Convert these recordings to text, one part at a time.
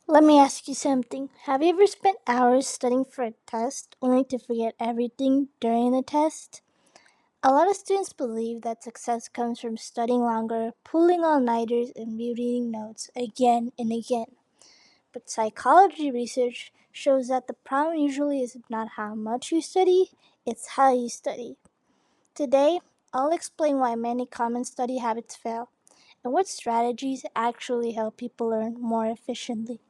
Let me ask you something. Have you ever spent hours studying for a test only to forget everything during the test? A lot of students believe that success comes from studying longer, pulling all-nighters, and rereading notes again and again. But psychology research shows that the problem usually is not how much you study, it's how you study. Today, I'll explain why many common study habits fail and what strategies actually help people learn more efficiently.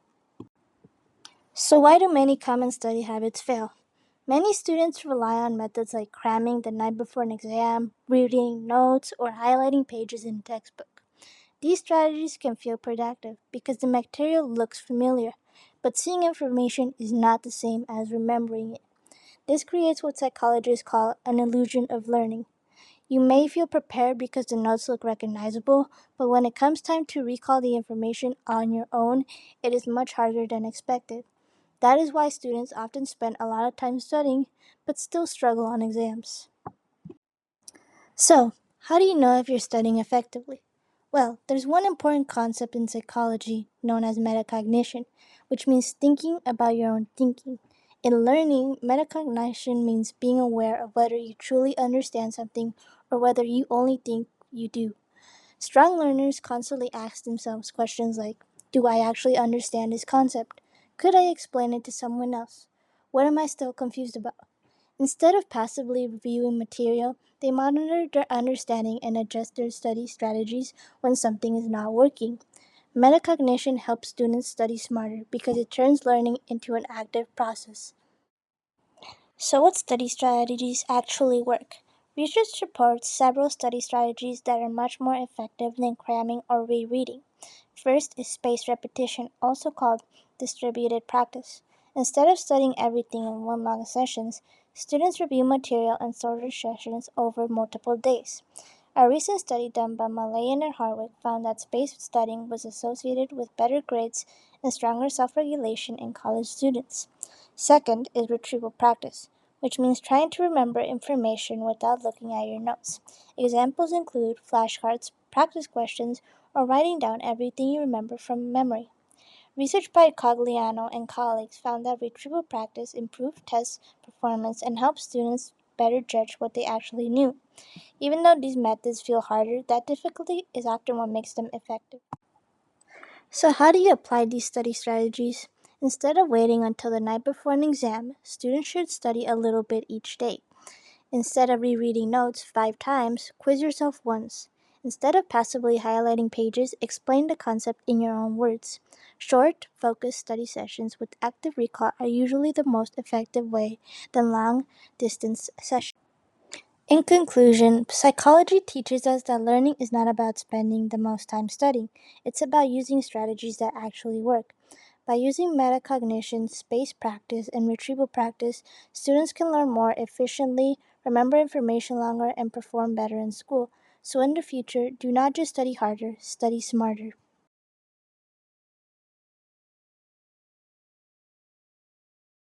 So, why do many common study habits fail? Many students rely on methods like cramming the night before an exam, reading notes, or highlighting pages in a textbook. These strategies can feel productive because the material looks familiar, but seeing information is not the same as remembering it. This creates what psychologists call an illusion of learning. You may feel prepared because the notes look recognizable, but when it comes time to recall the information on your own, it is much harder than expected. That is why students often spend a lot of time studying but still struggle on exams. So, how do you know if you're studying effectively? Well, there's one important concept in psychology known as metacognition, which means thinking about your own thinking. In learning, metacognition means being aware of whether you truly understand something or whether you only think you do. Strong learners constantly ask themselves questions like, do I actually understand this concept? Could I explain it to someone else? What am I still confused about? Instead of passively reviewing material, they monitor their understanding and adjust their study strategies when something is not working. Metacognition helps students study smarter because it turns learning into an active process. So, what study strategies actually work? Research supports several study strategies that are much more effective than cramming or rereading. First is spaced repetition, also called distributed practice. Instead of studying everything in one long sessions, students review material in shorter sessions over multiple days. A recent study done by Malayan and Harwick found that spaced studying was associated with better grades and stronger self-regulation in college students. Second is retrieval practice, which means trying to remember information without looking at your notes. Examples include flashcards, practice questions, or writing down everything you remember from memory. Research by Cogliano and colleagues found that retrieval practice improved test performance and helped students better judge what they actually knew. Even though these methods feel harder, that difficulty is often what makes them effective. So, how do you apply these study strategies? Instead of waiting until the night before an exam, students should study a little bit each day. Instead of rereading notes 5 times, quiz yourself once. Instead of passively highlighting pages, explain the concept in your own words. Short, focused study sessions with active recall are usually the most effective way than long distance sessions. In conclusion, psychology teaches us that learning is not about spending the most time studying. It's about using strategies that actually work. By using metacognition, spaced practice, and retrieval practice, students can learn more efficiently, remember information longer, and perform better in school. So in the future, do not just study harder, study smarter.